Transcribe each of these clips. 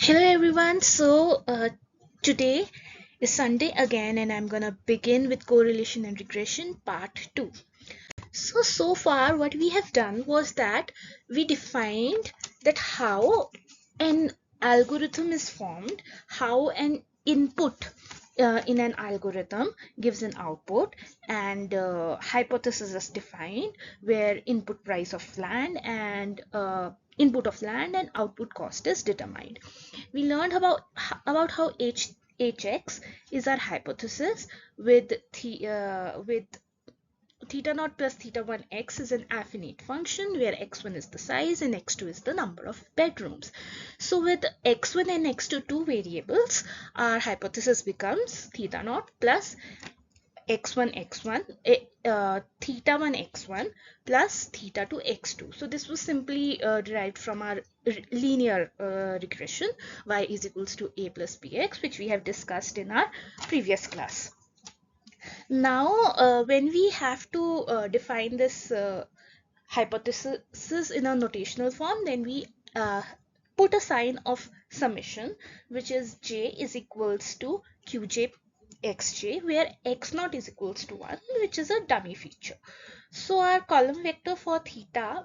Hello everyone. Today is Sunday again, and I'm gonna begin with correlation and regression part 2. So far what we have done was that we defined that how an algorithm is formed, how an input in an algorithm gives an output, and hypothesis is defined where input price of land and input of land and output cost is determined. We learned about how hx is our hypothesis with theta naught plus theta 1 x is an affinite function where x1 is the size and x2 is the number of bedrooms. So with x1 and x2 two variables, our hypothesis becomes theta naught plus theta 1 x1 plus theta 2 x2. So this was simply derived from our linear regression y is equals to a plus bx, which we have discussed in our previous class. Now when we have to define this hypothesis in a notational form, then we put a sign of summation, which is j is equals to qj xj, where x naught is equals to 1, which is a dummy feature. So our column vector for theta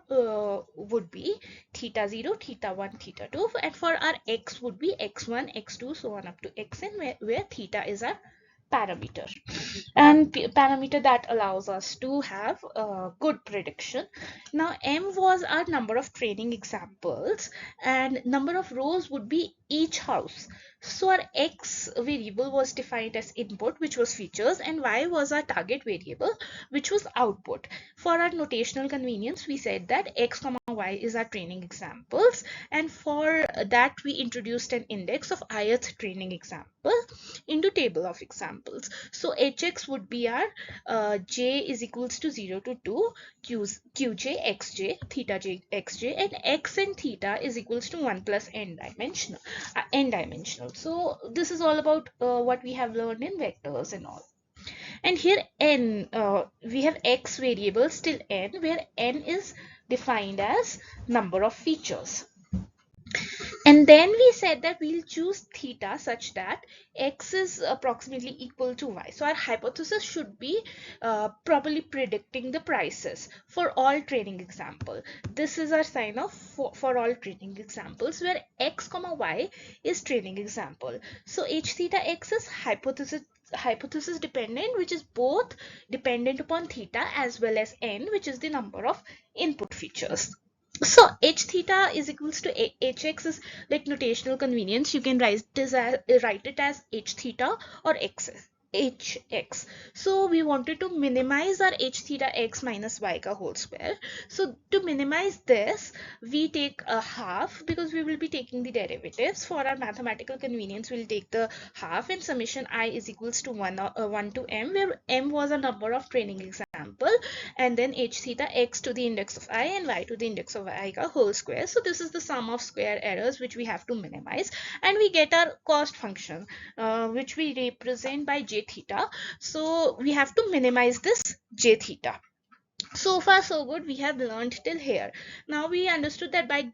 would be theta 0, theta 1, theta 2, and for our x would be x1, x2, so on up to xn, where theta is our parameter, and parameter that allows us to have a good prediction. Now m was our number of training examples and number of rows would be each house. So our x variable was defined as input, which was features, and y was our target variable, which was output. For our notational convenience, we said that x comma y is our training examples, and for that we introduced an index of ith training example into table of examples. So hx would be our j is equals to 0 to 2 qj xj theta j xj, and x and theta is equals to 1 plus n dimensional. So this is all about what we have learned in vectors and all. And here n, we have x variables till n, where n is defined as number of features. And then we said that we'll choose theta such that x is approximately equal to y. So our hypothesis should be properly predicting the prices for all training example. This is our sign of for all training examples, where x comma y is training example. So h theta x is hypothesis dependent, which is both dependent upon theta as well as n, which is the number of input features. So h theta is equals to hx is like notational convenience. You can write it as h theta or hx. So we wanted to minimize our h theta x minus y ka whole square. So to minimize this, we take a half because we will be taking the derivatives. For our mathematical convenience, we'll take the half, and summation I is equals to 1 to m, where m was a number of training example, and then h theta x to the index of I and y to the index of I ka whole square. So this is the sum of square errors which we have to minimize, and we get our cost function which we represent by j theta. So we have to minimize this j theta. So far so good, we have learned till here. Now we understood that by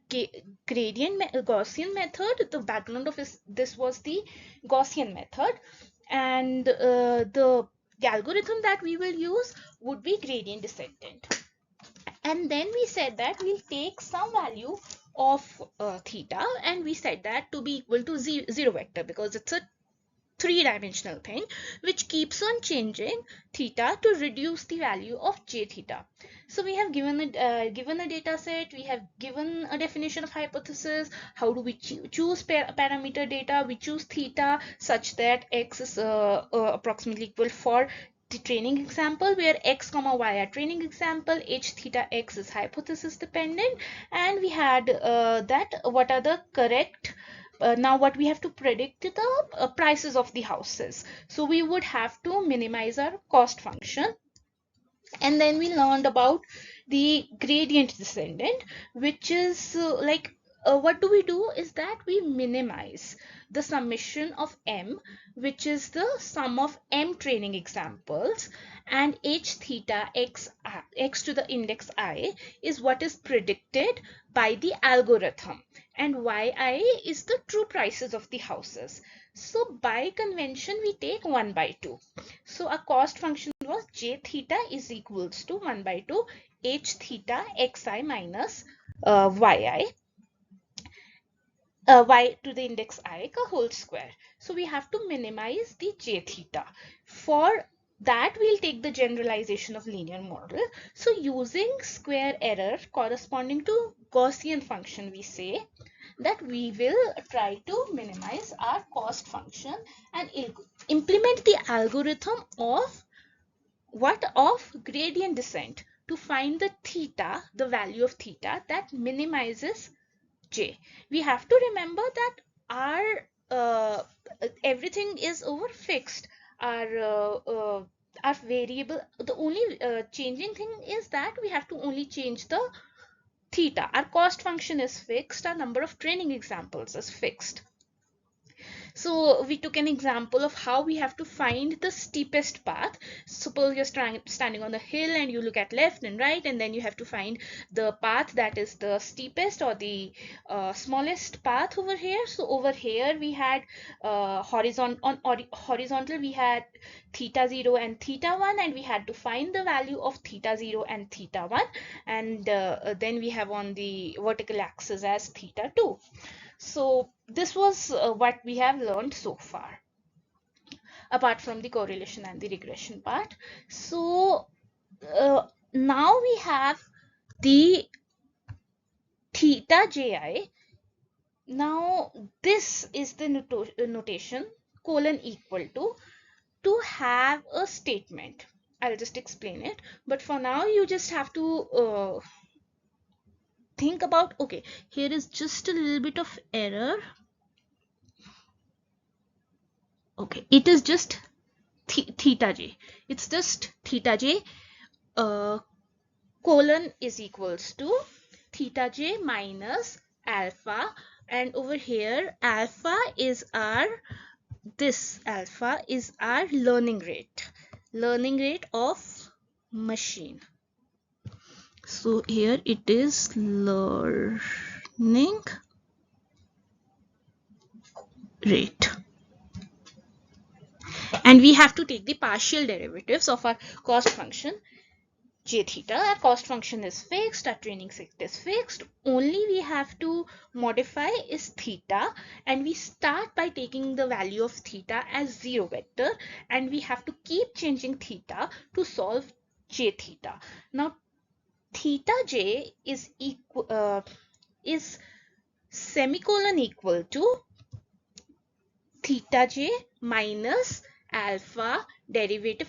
gradient Gaussian method, the background of this was the Gaussian method, and the algorithm that we will use would be gradient descendant. And then we said that we'll take some value of theta, and we said that to be equal to zero vector, because it's a three-dimensional thing which keeps on changing theta to reduce the value of j theta. So we have given a data set, we have given a definition of hypothesis. How do we choose parameter data? We choose theta such that x is approximately equal for the training example, where x comma y are training example, h theta x is hypothesis dependent, and we had that what are the correct now what we have to predict the prices of the houses. So we would have to minimize our cost function. And then we learned about the gradient descendant, which is what do we do is that we minimize the summation of m, which is the sum of m training examples, and h theta x to the index I is what is predicted by the algorithm, and yi is the true prices of the houses. So by convention we take 1 by 2. So our cost function was j theta is equals to 1 by 2 h theta xi minus yi, y to the index I ka whole square. So we have to minimize the j theta. For that we'll take the generalization of linear model. So using square error corresponding to Gaussian function, we say that we will try to minimize our cost function and implement the algorithm of gradient descent to find the theta, the value of theta that minimizes j. We have to remember that everything is over fixed. Our variable, the only changing thing is that we have to only change the theta. Our cost function is fixed, our number of training examples is fixed. So we took an example of how we have to find the steepest path. Suppose you're standing on the hill and you look at left and right, and then you have to find the path that is the steepest or the smallest path over here. So over here we had horizontal we had theta 0 and theta 1, and we had to find the value of theta 0 and theta 1, and then we have on the vertical axis as theta 2. So this was what we have learned so far, apart from the correlation and the regression part. So now we have the theta ji. Now this is the notation colon equal to have a statement. I'll just explain it, but for now you just have to think about, okay, here is just a little bit of error. Okay, it is just theta j. It's just theta j colon is equals to theta j minus alpha, and over here alpha is our learning rate of machine. So here it is learning rate, and we have to take the partial derivatives of our cost function j theta. Our cost function is fixed, our training set is fixed, only we have to modify is theta, and we start by taking the value of theta as 0 vector, and we have to keep changing theta to solve j theta. Now theta j is semicolon equal to theta j minus alpha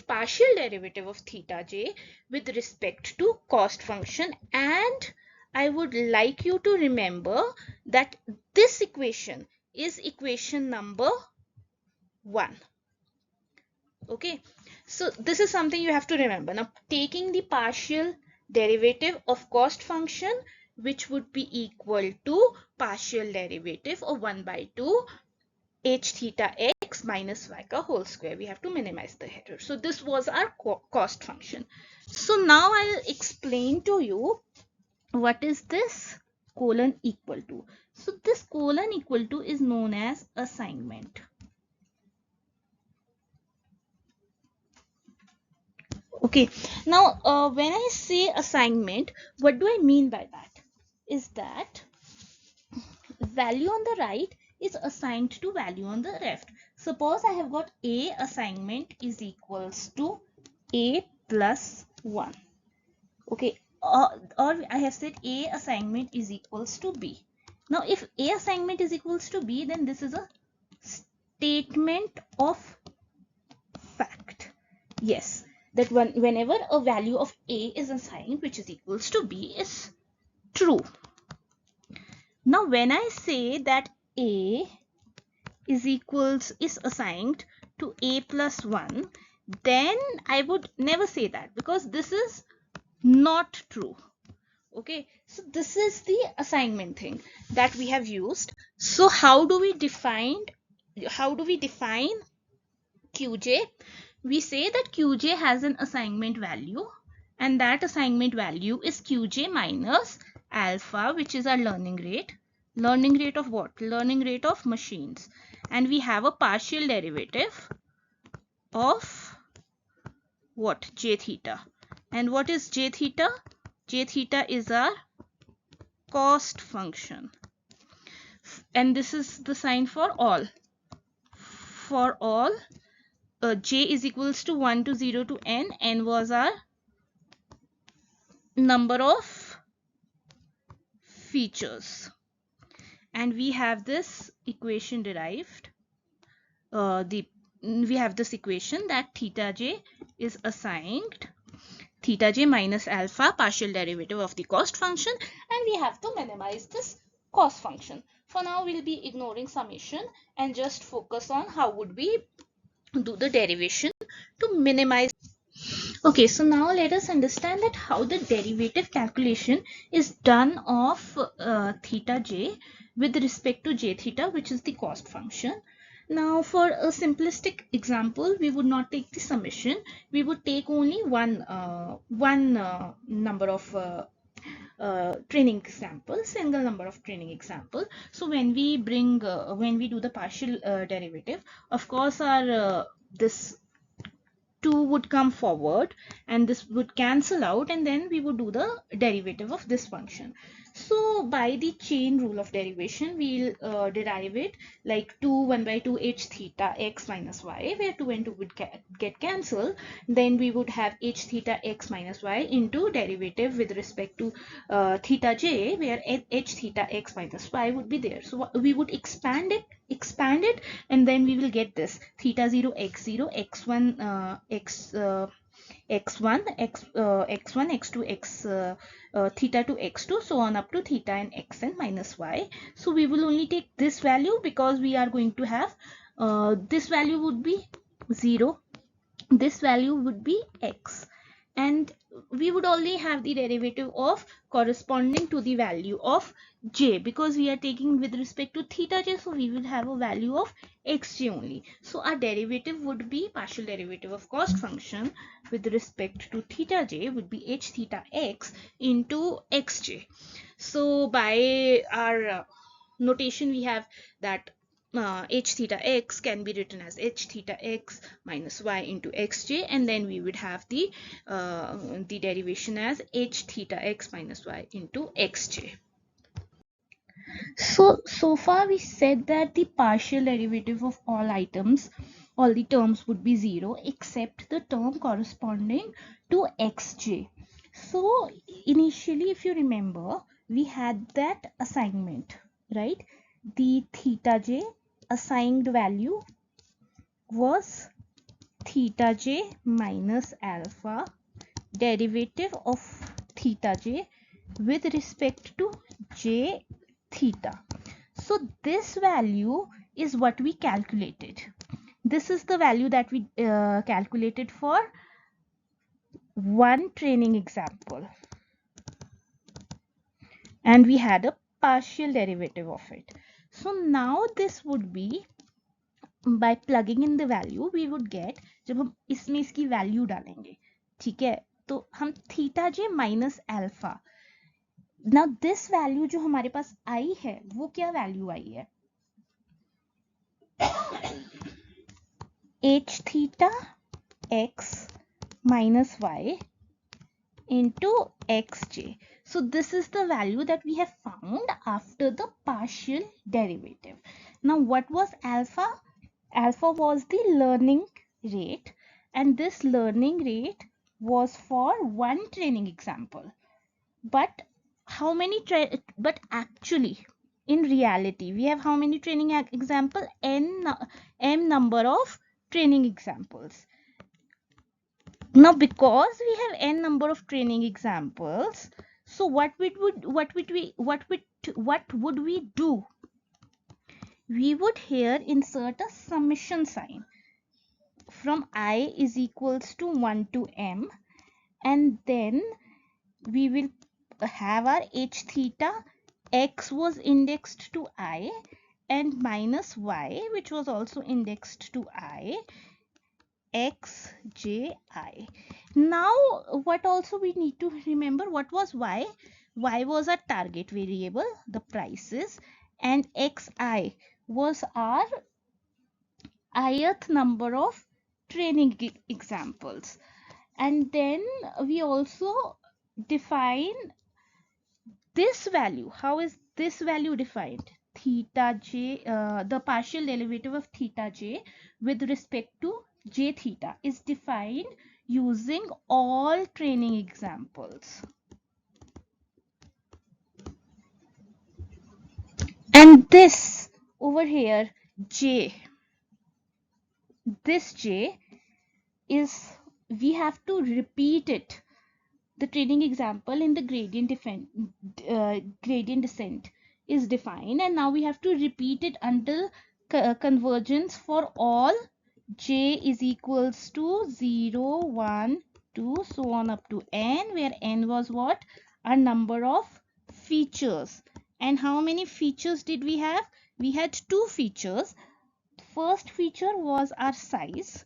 partial derivative of theta j with respect to cost function. And I would like you to remember that this equation is equation number 1. Okay, so this is something you have to remember. Now taking the partial derivative of cost function, which would be equal to partial derivative of 1 by 2 h theta x minus y ka whole square. We have to minimize the error. So this was our cost function. So now I'll explain to you what is this colon equal to. So this colon equal to is known as assignment. Okay, now when I say assignment, what do I mean by that? Is that value on the right is assigned to value on the left. Suppose I have got A assignment is equals to A plus 1. Okay, or I have said A assignment is equals to B. Now if A assignment is equals to B, then this is a statement of fact. Yes, that whenever a value of A is assigned which is equals to B is true. Now when I say that A is assigned to A plus 1, then I would never say that, because this is not true. Okay, so this is the assignment thing that we have used. So how do we define how do we define QJ? We say that QJ has an assignment value, and that assignment value is QJ minus alpha, which is our learning rate. Learning rate of what? Learning rate of machines. And we have a partial derivative of what? J theta. And what is J theta? J theta is our cost function. And this is the sign for all. For all, j is equals to 1 to 0 to n was our number of features, and we have this equation derived. We have this equation that theta j is assigned theta j minus alpha, partial derivative of the cost function, and we have to minimize this cost function. For now, we'll be ignoring summation and just focus on how would we do the derivation to minimize. Okay, so now let us understand that how the derivative calculation is done of theta j with respect to j theta, which is the cost function. Now, for a simplistic example, we would not take the summation. We would take only one number of training example, single number of training example. So when we do the partial derivative, of course, our this 2 would come forward and this would cancel out, and then we would do the derivative of this function. So by the chain rule of derivation, we'll derive it like 2 1 by 2 h theta x minus y, where 2 and 2 would get cancelled. Then we would have h theta x minus y into derivative with respect to theta j, where h theta x minus y would be there. So we would expand it, and then we will get this theta 0 x0 x1 x1 x1 x2 x theta to x2, so on up to theta and xn minus y. So we will only take this value because we are going to have this value would be 0, this value would be x, and we would only have the derivative of corresponding to the value of j, because we are taking with respect to theta j, so we will have a value of xj only. So our derivative would be partial derivative of cost function with respect to theta j would be h theta x into xj. So by our notation, we have that h theta x can be written as h theta x minus y into xj, and then we would have the derivation as h theta x minus y into xj. So far we said that the partial derivative of all items, all the terms would be 0 except the term corresponding to xj. So initially, if you remember, we had that assignment, right? The theta j assigned value was theta j minus alpha, derivative of theta j with respect to j theta. So this value is what we calculated. This is the value that we calculated for one training example, and we had a partial derivative of it. So now this would be, by plugging in the value, we would get, जब हम इसमें इसकी value डालेंगे, ठीक है, तो हम theta j minus alpha. Now this value जो हमारे पास आई है, वो क्या value आई है? h theta x minus y into xj. So this is the value that we have found after the partial derivative. Now what was alpha? Alpha was the learning rate, and this learning rate was for one training example. But how many but actually in reality we have how many training example? m number of training examples. Now because we have n number of training examples, so what would we do? We would here insert a summation sign from I is equals to 1 to m, and then we will have our h theta x was indexed to I, and minus y, which was also indexed to I, x, j, I. Now, what also we need to remember, what was y? Y was our target variable, the prices, and xi was our ith number of training examples. And then we also define this value. How is this value defined? Theta j, the partial derivative of theta j with respect to j theta is defined using all training examples. And this over here, j, this j is, we have to repeat it, the training example in the gradient descent is defined, and now we have to repeat it until convergence for all j is equals to 0, 1, 2, so on up to n, where n was what? A number of features. And how many features did we have? We had two features. First feature was our size,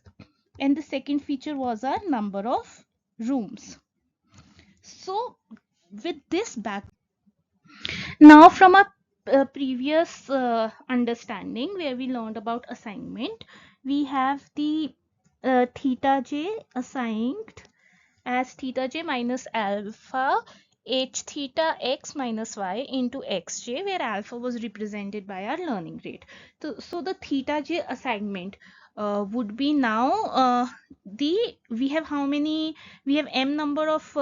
and the second feature was our number of rooms. So with this back, now from a previous understanding where we learned about assignment, we have the theta j assigned as theta j minus alpha h theta x minus y into xj, where alpha was represented by our learning rate. So the theta j assignment would be now we have how many? We have m number of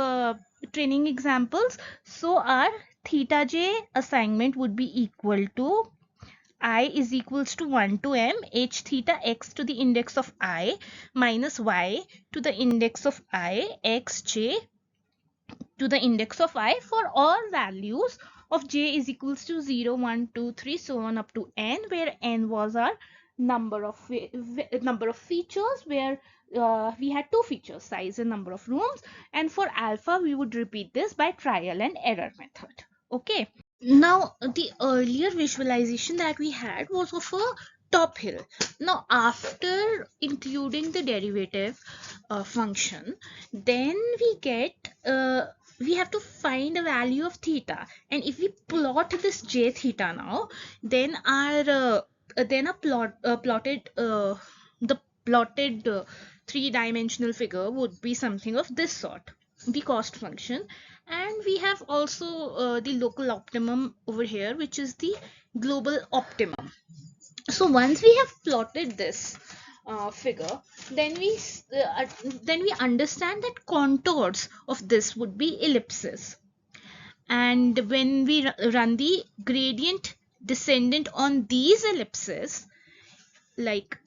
training examples. So our theta j assignment would be equal to I is equals to 1 to m h theta x to the index of I minus y to the index of I x j to the index of I for all values of j is equals to 0, 1, 2, 3, so on up to n, where n was our number of features, where we had two features, size and number of rooms. And for alpha we would repeat this by trial and error method. Okay. Now, the earlier visualization that we had was of a top hill. Now, after including the derivative function, then we have to find a value of theta. And if we plot this j theta now, then our the plotted three-dimensional figure would be something of this sort, the cost function. And we have also the local optimum over here, which is the global optimum. So once we have plotted this figure, then we understand that contours of this would be ellipses. And when we run the gradient descendant on these ellipses, like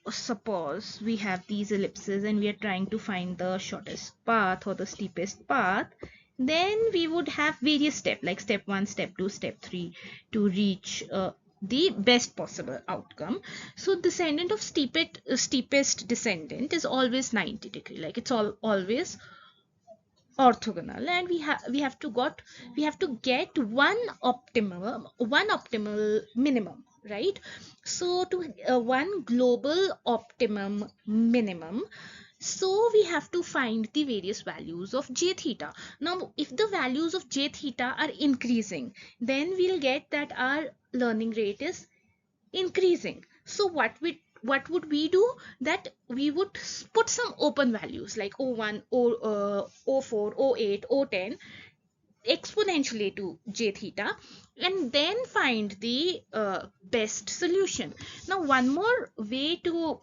suppose we have these ellipses and we are trying to find the shortest path or the steepest path, then we would have various steps, like step 1, step 2, step 3, to reach the best possible outcome. So descendant of steepest descendant is always 90 degree, like it's always orthogonal, and we have to get one optimal minimum, right? So to one global optimum minimum, so we have to find the various values of j theta. Now if the values of j theta are increasing, then we'll get that our learning rate is increasing. So what would we do? That we would put some open values like o1, o4, o8, o10 exponentially to j theta, and then find the best solution. Now one more way to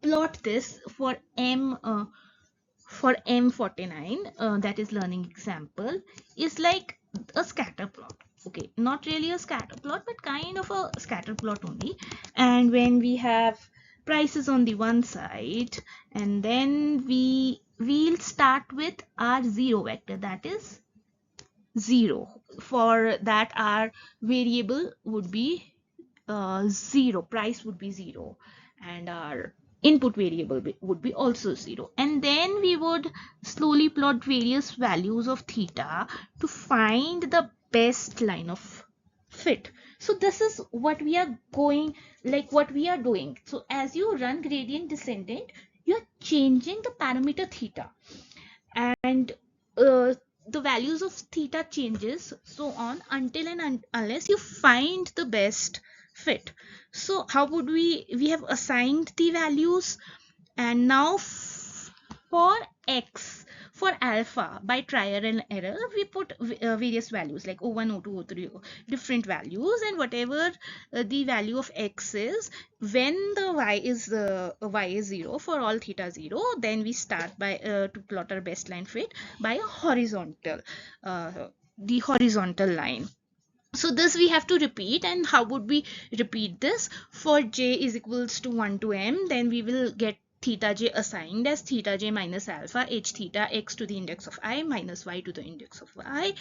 plot this for M49, that is learning example, is like a scatter plot. Okay, not really a scatter plot, but kind of a scatter plot only. And when we have prices on the one side, and then we'll start with our zero vector, that is 0. For that our variable would be 0, price would be 0, and our input variable would be also 0. And then we would slowly plot various values of theta to find the best line of fit. So this is what we are going, like what we are doing. So as you run gradient descendant, you're changing the parameter theta, and the values of theta changes so on until and unless you find the best fit. So how would we have assigned the values, and now for x, for alpha, by trial and error we put various values like o1, o2, o3, different values, and whatever the value of x is, when the y is 0 for all theta 0, then we start by to plot our best line fit by a horizontal, uh, the horizontal line. So this we have to repeat. And how would we repeat this? For j is equals to 1 to m, then we will get theta j assigned as theta j minus alpha h theta x to the index of I minus y to the index of y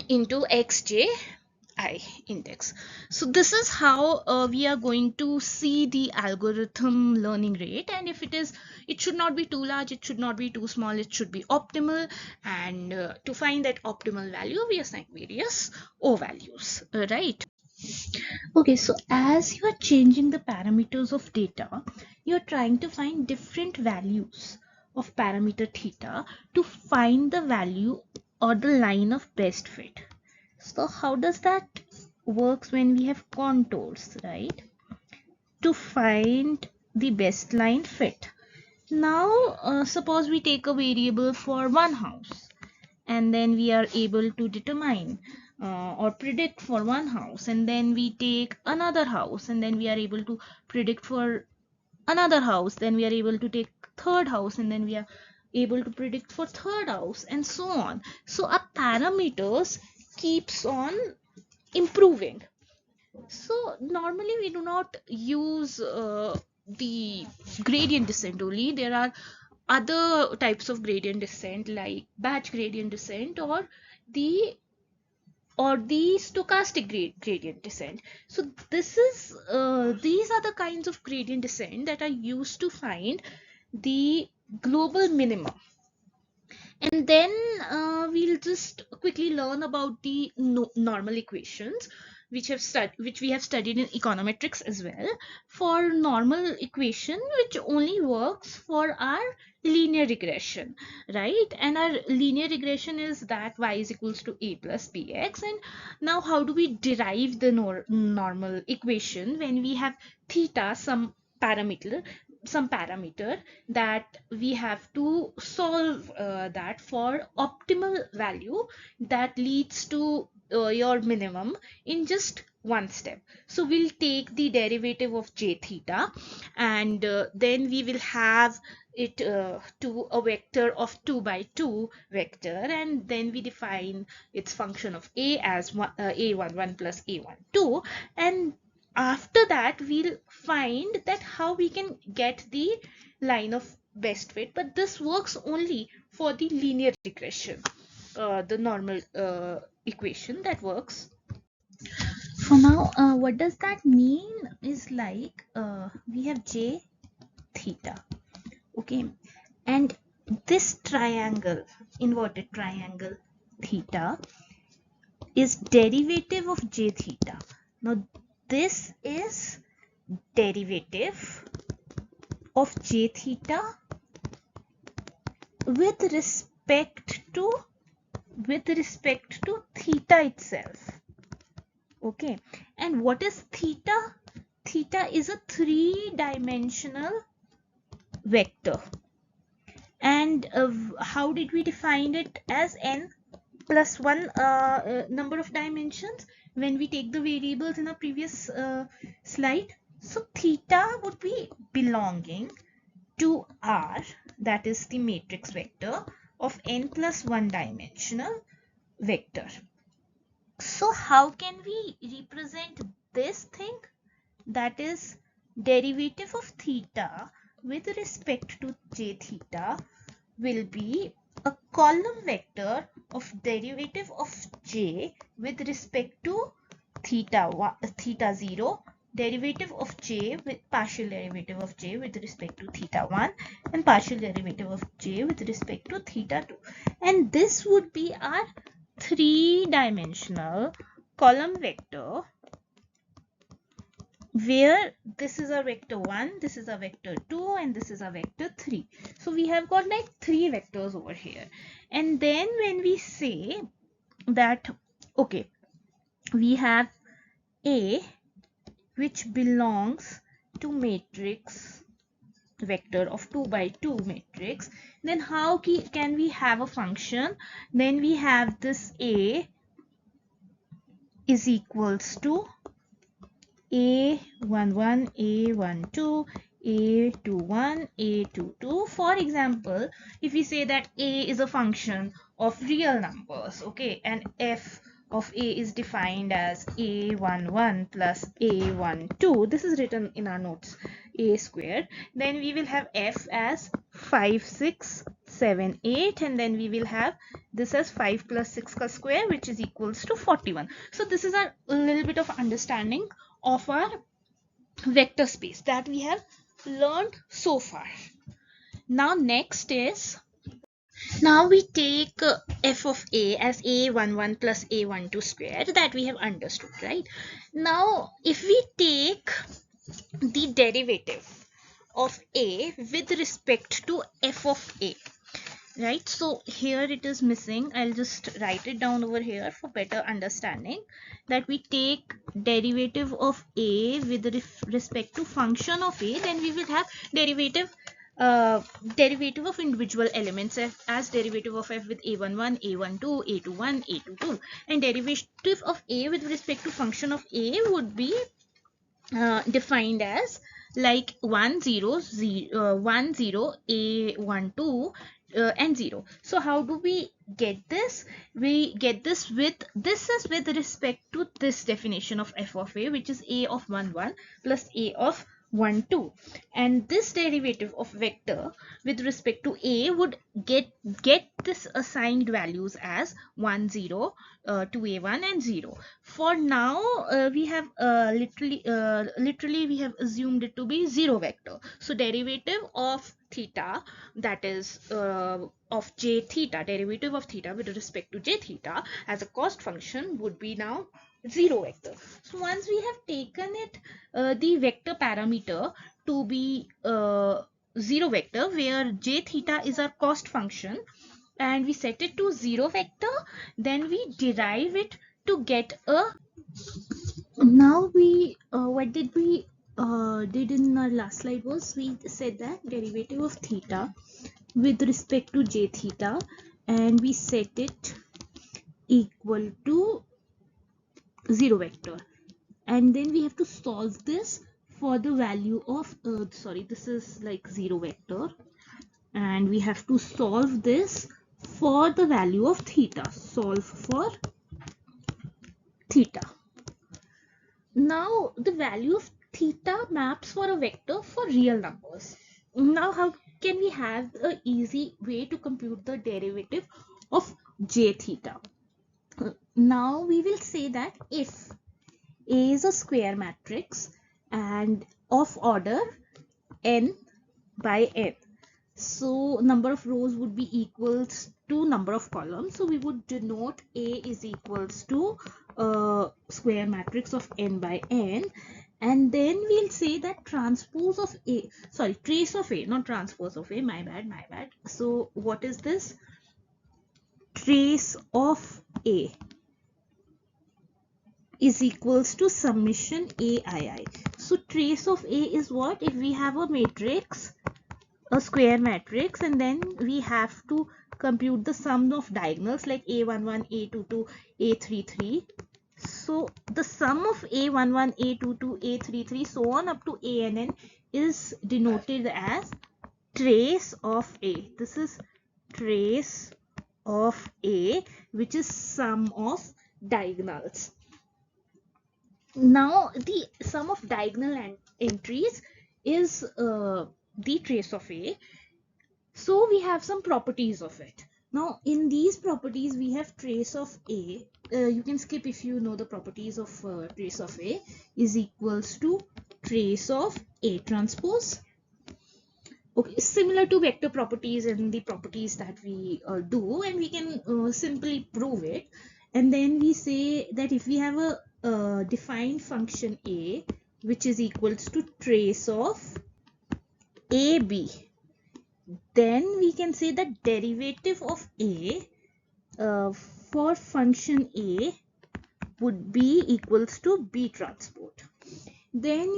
into xj I index. So this is how we are going to see the algorithm learning rate, and if it should not be too large, it should not be too small, it should be optimal. And to find that optimal value, we assign various O values, right? Okay, so as you are changing the parameters of data, you're trying to find different values of parameter theta to find the value or the line of best fit. So how does that works when we have contours, right? To find the best line fit. Now, suppose we take a variable for one house, and then we are able to determine or predict for one house, and then we take another house, and then we are able to predict for another house, then we are able to take third house, and then we are able to predict for third house, and so on. So our parameters keeps on improving. So normally we do not use the gradient descent only. There are other types of gradient descent like batch gradient descent or the stochastic gradient descent. So these are the kinds of gradient descent that are used to find the global minimum. And then we'll just quickly learn about the normal equations, which we have studied in econometrics as well. For normal equation, which only works for our linear regression, right? And our linear regression is that y is equals to a plus bx. And now how do we derive the normal equation when we have theta, some parameter that we have to solve that for optimal value that leads to your minimum in just one step. So we'll take the derivative of j theta, and then we will have it to a vector of 2 by 2 vector, and then we define its function of a as a11 plus a12, and after that we'll find that how we can get the line of best fit. But this works only for the linear regression, the normal equation that works. For now, what does that mean is like we have j theta, okay, and this triangle, inverted triangle theta, is derivative of j theta. Now this is derivative of j theta with respect to theta itself. Okay, and what is theta? Theta is a three-dimensional vector. And how did we define it? As n plus 1 number of dimensions when we take the variables in a previous slide. So theta would be belonging to R, that is the matrix vector of n plus 1 dimensional vector. So how can we represent this thing? That is derivative of theta with respect to j theta will be a column vector of derivative of j with respect to theta 0, derivative of j with partial derivative of j with respect to theta 1, and partial derivative of j with respect to theta 2. And this would be our three-dimensional column vector where this is a vector 1, this is a vector 2, and this is a vector 3. So we have got like 3 vectors over here. And then when we say that, okay, we have A which belongs to matrix vector of 2 by 2 matrix, then how can we have a function? Then we have this A is equals to A11, A12, A21, A22. For example, if we say that A is a function of real numbers, okay, and f of A is defined as A11 plus A12, this is written in our notes, A squared, then we will have f as 5, 6, 7, 8, and then we will have this as 5 plus 6 square, which is equals to 41. So this is a little bit of understanding of our vector space that we have learned so far. Now next is, now we take f of A as A11 plus A12 squared, that we have understood, right? Now if we take the derivative of A with respect to f of A, right? So here it is missing. I'll just write it down over here for better understanding, that we take derivative of A with respect to function of A, then we will have derivative of individual elements as derivative of f with A11, A12, A21, A22, and derivative of A with respect to function of A would be defined as like 1 0 0 1 0 A12 and 0. So how do we get this? We get this with, this is with respect to this definition of f of A, which is A of 1 1 plus A of 1 2, and this derivative of vector with respect to A would get this assigned values as 1 0 to A1 and 0. For now we have literally we have assumed it to be 0 vector. So derivative of theta, that is of j theta, derivative of theta with respect to j theta as a cost function would be now 0 vector. So once we have taken it the vector parameter to be 0 vector, where j theta is our cost function, and we set it to 0 vector, then we derive it to get a, now we what did we did in our last slide was we said that derivative of theta with respect to j theta, and we set it equal to 0 vector, and then we have to solve this for the value of sorry, this is like 0 vector, and we have to solve this for the value of theta. Solve for theta. Now the value of theta maps for a vector for real numbers. Now how can we have an easy way to compute the derivative of j theta? Now we will say that if A is a square matrix and of order n by n, so number of rows would be equals to number of columns, so we would denote A is equals to square matrix of n by n, and then we'll say that transpose of A, sorry, trace of A, not transpose of A, my bad. So what is this? Trace of A is equals to summation AII. So trace of A is what? If we have a matrix, a square matrix, and then we have to compute the sum of diagonals like A11, A22, A33. So the sum of A11, A22, A33, so on up to ANN is denoted as trace of A. This is trace of A, which is sum of diagonals. Now the sum of diagonal entries is the trace of A. So we have some properties of it. Now in these properties we have trace of A. You can skip if you know the properties of trace of A is equals to trace of A transpose. Okay, similar to vector properties and the properties that we do, and we can simply prove it. And then we say that if we have a defined function a which is equals to trace of ab, then we can say that derivative of a for function a would be equals to b transport. Then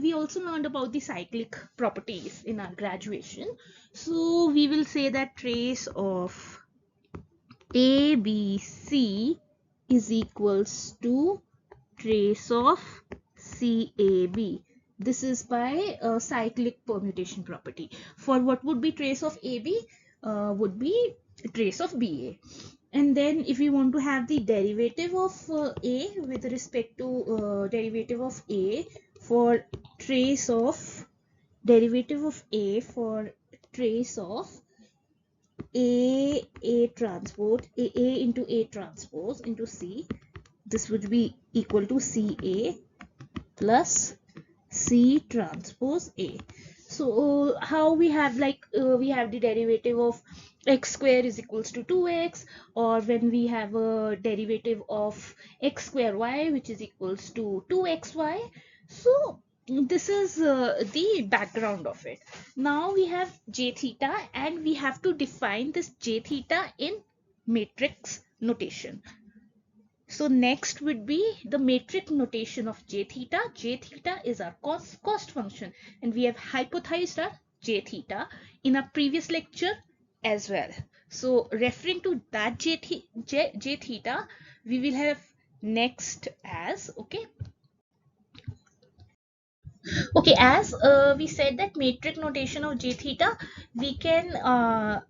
we also learned about the cyclic properties in our graduation. So we will say that trace of ABC is equals to trace of CAB. This is by a cyclic permutation property. For what would be trace of AB would be trace of BA. And then if we want to have the derivative of A with respect to derivative of A for trace of derivative of A for trace of A transpose A into A transpose into C, this would be equal to CA plus C transpose A. So how we have we have the derivative of x square is equals to 2x, or when we have a derivative of x square y which is equals to 2xy. So this is the background of it. Now we have j theta and we have to define this j theta in matrix notation. So next would be the matrix notation of j theta. J theta is our cost function, and we have hypothesized our j theta in a previous lecture as well. So referring to that j theta, we will have next as okay, as we said that matrix notation of j theta, we can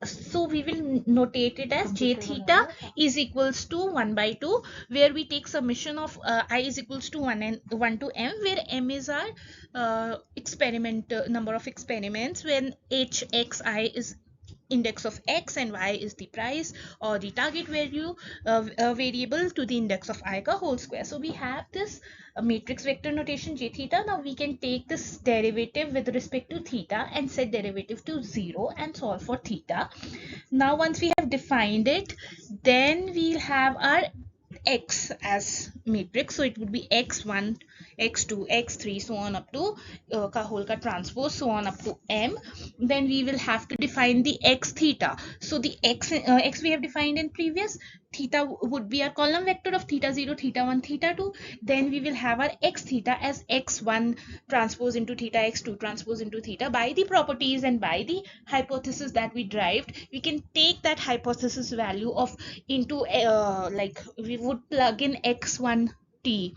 so we will notate it as j theta is equals to 1 by 2, where we take summation of I is equals to 1 to m, where m is our experiment number of experiments, when hxi is index of x and y is the price or the target value variable to the index of I ka whole square. So we have this matrix vector notation j theta. Now we can take this derivative with respect to theta and set derivative to 0 and solve for theta. Now once we have defined it, then we'll have our x as matrix, so it would be x1 x2 x3 so on up to ka whole ka transpose so on up to m. Then we will have to define the x theta. So the x we have defined in previous, theta would be our column vector of theta 0 theta 1 theta 2. Then we will have our x theta as x1 transpose into theta x2 transpose into theta. By the properties and by the hypothesis that we derived, we can take that hypothesis value of into like we would plug in x1 t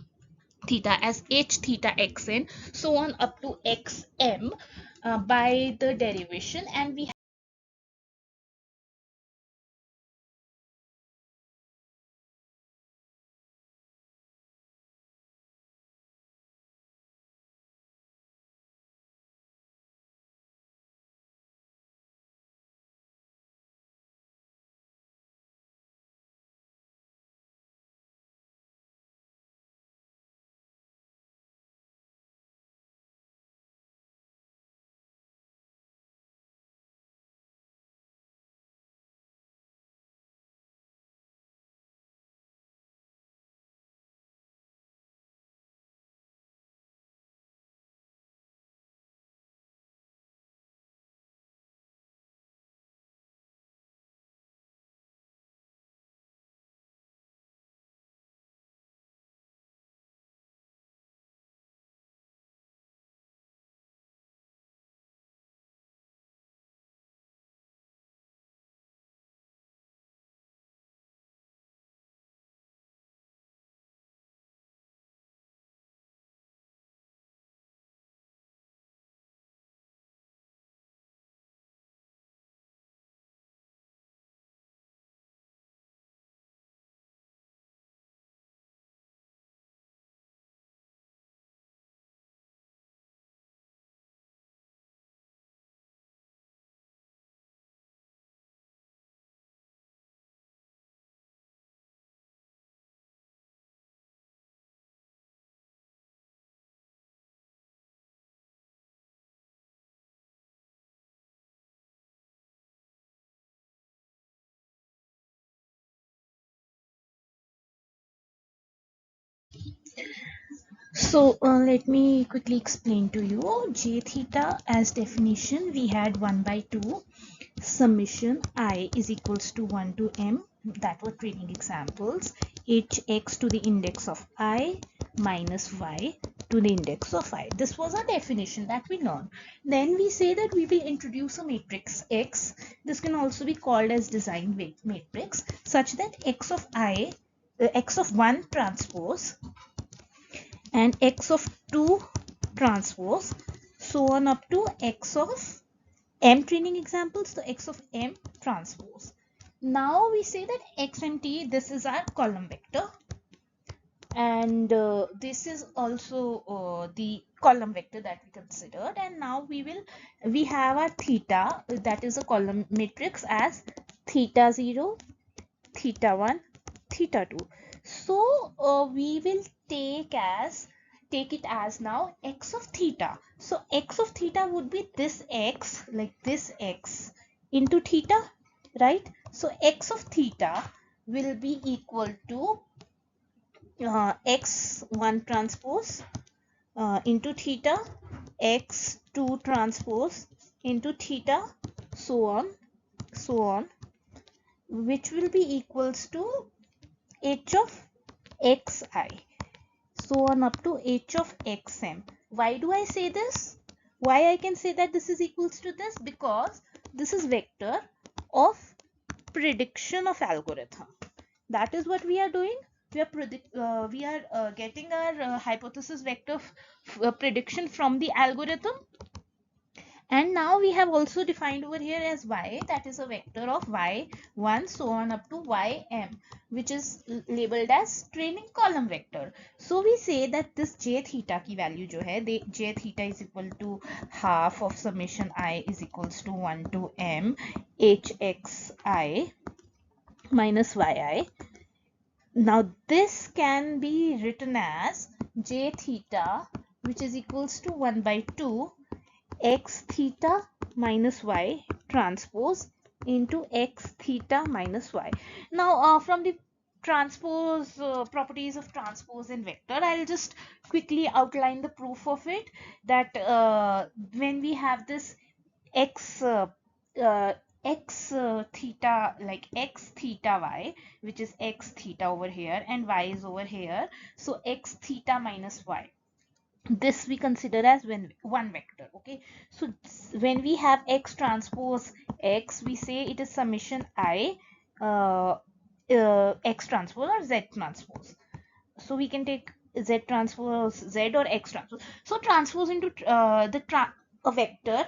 theta as h theta xn so on up to xm by the derivation, and we So let me quickly explain to you. J theta as definition, we had 1 by 2 summation I is equals to 1 to m, that were training examples, hx to the index of I minus y to the index of I. This was a definition that we learned. Then we say that we will introduce a matrix X. This can also be called as design matrix, such that x of I, x of 1 transpose and x of 2 transpose, so on up to x of m training examples, so x of m transpose. Now we say that xmt, this is our column vector, and this is also the column vector that we considered. And now we have our theta, that is a column matrix, as theta 0, theta 1, theta 2. So we will take it as now x of theta. So x of theta would be this x, like this x into theta, right? So x of theta will be equal to x1 transpose into theta, x2 transpose into theta, so on, which will be equals to h of xi, so on up to h of xm. Why do I say this? Why I can say that this is equals to this? Because this is vector of prediction of algorithm. That is what we are doing. We are getting our hypothesis vector prediction from the algorithm. And now we have also defined over here as y, that is a vector of y1 so on up to ym, which is labeled as training column vector. So we say that this j theta की value जो है, j theta is equal to half of summation I is equals to 1 to m hxi minus yi. Now this can be written as j theta, which is equals to 1 by 2 x theta minus y transpose into x theta minus y. Now from the transpose properties of transpose in vector, I'll just quickly outline the proof of it, that when we have this x theta, like x theta y, which is x theta over here and y is over here, so x theta minus y, this we consider as one vector. Okay, so when we have x transpose x, we say it is summation I x transpose or z transpose. So we can take z transpose z or x transpose. So transpose into a vector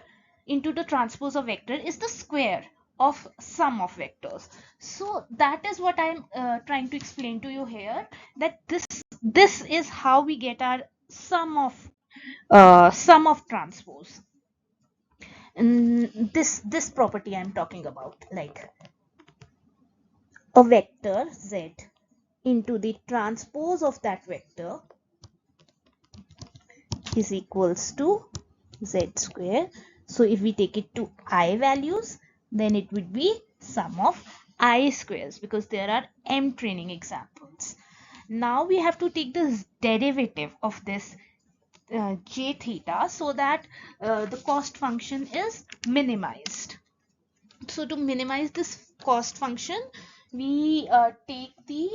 into the transpose of vector is the square of sum of vectors. So that is what I'm trying to explain to you here, that this is how we get our sum of transpose. And this property I'm talking about, like a vector z into the transpose of that vector is equals to z square. So if we take it to I values, then it would be sum of I squares, because there are m training examples. Now we have to take the derivative of this j theta, so that the cost function is minimized. So to minimize this cost function, we take the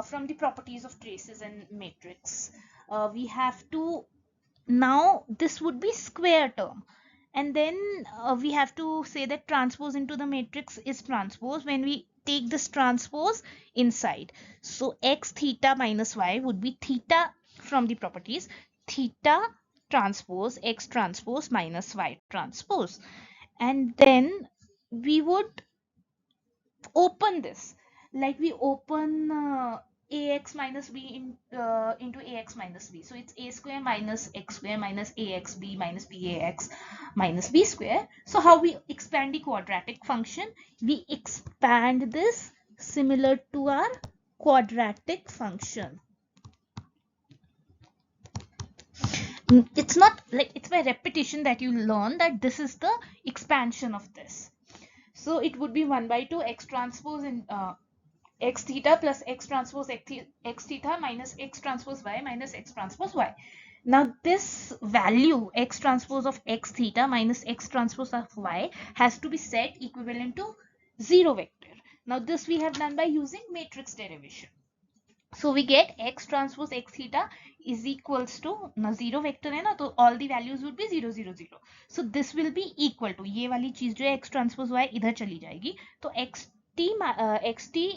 from the properties of traces and matrix, we have to, now this would be square term, and then we have to say that transpose into the matrix is transpose when we take this transpose inside. So x theta minus y would be theta from the properties, theta transpose x transpose minus y transpose, and then we would open this, like we open ax minus b into ax minus b, so it's a square minus x square minus axb minus bax minus b square. So how we expand the quadratic function? We expand this similar to our quadratic function. It's not like, it's by repetition that you learn that this is the expansion of this. So it would be 1 by 2 x transpose in x theta plus x transpose x theta minus x transpose y minus x transpose y. Now this value x transpose of x theta minus x transpose of y has to be set equivalent to 0 vector. Now this we have done by using matrix derivation. So we get x transpose x theta is equals to, ना 0 vector है ना, तो all the values would be 0 0 0. So this will be equal to, ये वाली चीज जो है x transpose y इधर चली जाएगी, तो xt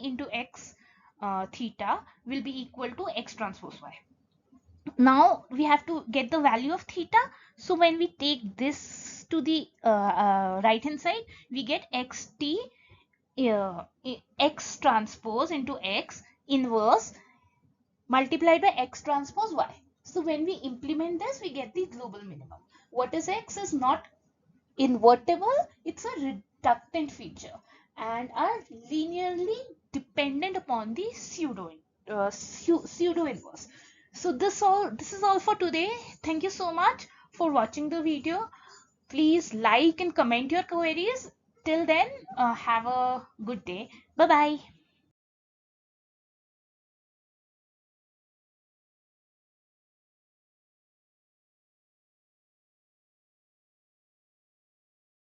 into x theta will be equal to x transpose y. Now we have to get the value of theta. So when we take this to the right hand side, we get xt x transpose into x inverse multiplied by x transpose y. So when we implement this, we get the global minimum. What is x is not invertible, it's a reductant feature and are linearly dependent upon the pseudo inverse. So this is all for today. Thank you so much for watching the video. Please like and comment your queries. Till then, have a good day. Bye bye.